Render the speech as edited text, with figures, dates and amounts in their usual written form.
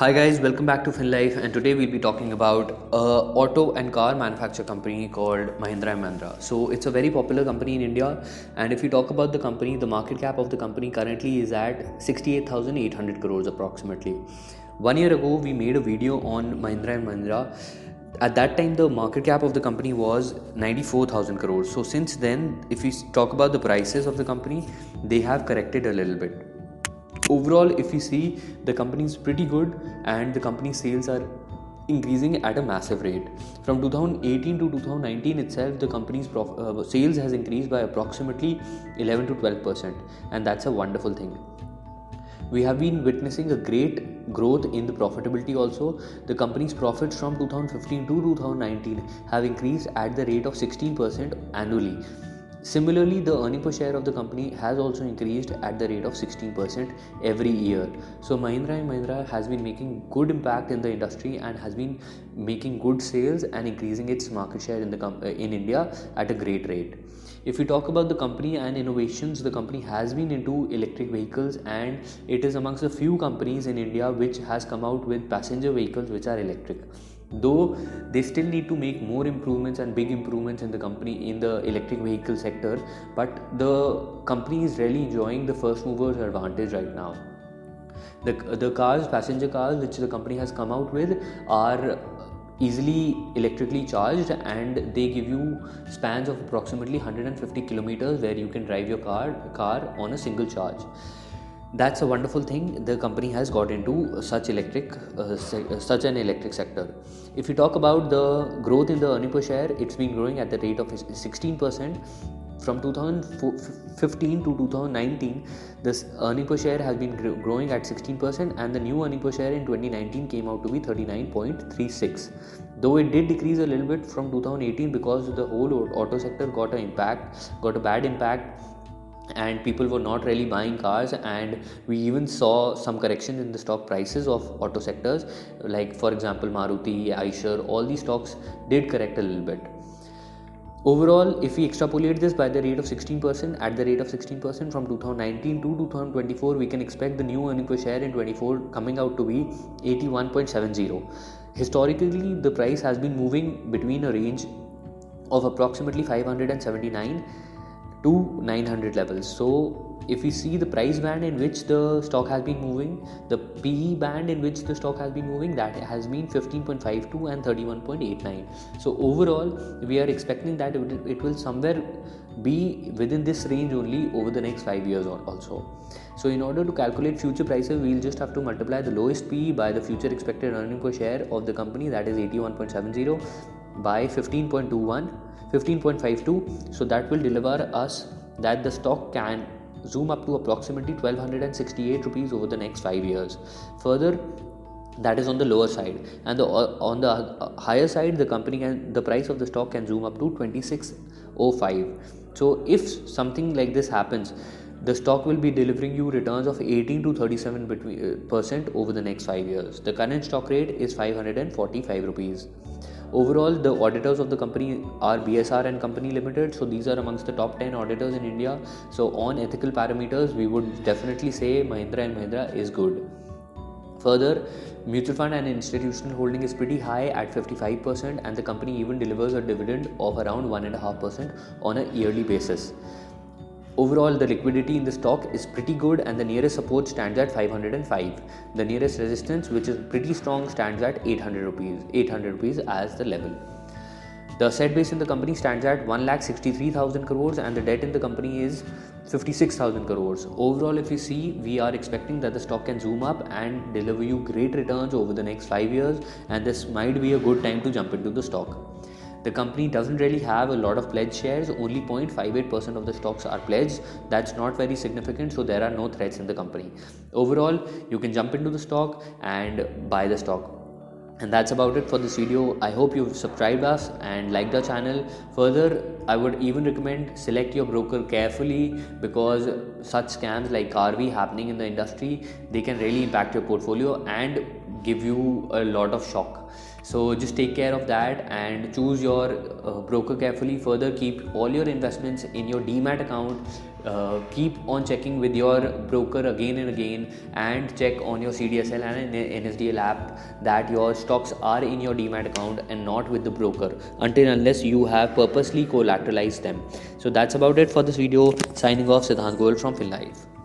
Hi guys, welcome back to FinLife, and today we'll be talking about a auto and car manufacture company called Mahindra and Mahindra. So it's a very popular company in India, and if you talk about the company, the market cap of the company currently is at 68,800 crores approximately. 1 year ago, we made a video on Mahindra and Mahindra. At that time, the market cap of the company was 94,000 crores. So since then, if we talk about the prices of the company, they have corrected a little bit. Overall, if we see, the company is pretty good and the company sales are increasing at a massive rate. From 2018 to 2019 itself, the company's sales has increased by approximately 11 to 12%, and that's a wonderful thing. We have been witnessing a great growth in the profitability also. The company's profits from 2015 to 2019 have increased at the rate of 16% annually. Similarly, the earning per share of the company has also increased at the rate of 16% every year. So Mahindra and Mahindra has been making good impact in the industry and has been making good sales and increasing its market share in India at a great rate. If we talk about the company and innovations, the company has been into electric vehicles, and it is amongst the few companies in India which has come out with passenger vehicles which are electric. Though they still need to make more improvements and big improvements in the company in the electric vehicle sector, but the company is really enjoying the first movers advantage right now. The passenger cars which the company has come out with are easily electrically charged, and they give you spans of approximately 150 kilometers where you can drive your car on a single charge. That's a wonderful thing. The company has got into such an electric sector. If you talk about the growth in the earning per share, it's been growing at the rate of 16%. From 2015 to 2019, this earning per share has been growing at 16%, and the new earning per share in 2019 came out to be 39.36. Though it did decrease a little bit from 2018 because the whole auto sector got a bad impact, and people were not really buying cars, and we even saw some correction in the stock prices of auto sectors, like for example Maruti, Eicher. All these stocks did correct a little bit. Overall, if we extrapolate this by the rate of 16%, at the rate of 16% from 2019 to 2024, we can expect the new earning per share in 24 coming out to be 81.70. Historically, the price has been moving between a range of approximately 579 to 900 levels. So if we see the price band in which the stock has been moving, the PE band in which the stock has been moving, that has been 15.52 and 31.89. So overall, we are expecting that it will somewhere be within this range only over the next 5 years also. So in order to calculate future prices, we'll just have to multiply the lowest PE by the future expected earning per share of the company, that is 81.70, by 15.52. So that will deliver us that the stock can zoom up to approximately 1268 rupees over the next 5 years. Further, that is on the lower side, and on the higher side, the price of the stock can zoom up to 2605. So if something like this happens, the stock will be delivering you returns of 18 to 37% over the next 5 years. The current stock rate is 545 rupees. Overall, the auditors of the company are BSR and Company Limited. So these are amongst the top 10 auditors in India. So on ethical parameters, we would definitely say Mahindra and Mahindra is good. Further, mutual fund and institutional holding is pretty high at 55%, and the company even delivers a dividend of around 1.5% on a yearly basis. Overall, the liquidity in the stock is pretty good, and the nearest support stands at 505. The nearest resistance, which is pretty strong, stands at 800 rupees as the level. The asset base in the company stands at 1,63,000 crores, and the debt in the company is 56,000 crores. Overall, if you see, we are expecting that the stock can zoom up and deliver you great returns over the next 5 years, and this might be a good time to jump into the stock. The company doesn't really have a lot of pledged shares, only 0.58% of the stocks are pledged. That's not very significant, so there are no threats in the company. Overall, you can jump into the stock and buy the stock. And that's about it for this video. I hope you've subscribed us and liked the channel. Further, I would even recommend select your broker carefully, because such scams like Carvey happening in the industry, they can really impact your portfolio and give you a lot of shock. So just take care of that and choose your broker carefully. Further, keep all your investments in your demat account keep on checking with your broker again and again, and check on your CDSL and NSDL app that your stocks are in your demat account and not with the broker, until unless you have purposely collateralized them. So that's about it for this video. Signing off, Siddhant Goel from FinLife.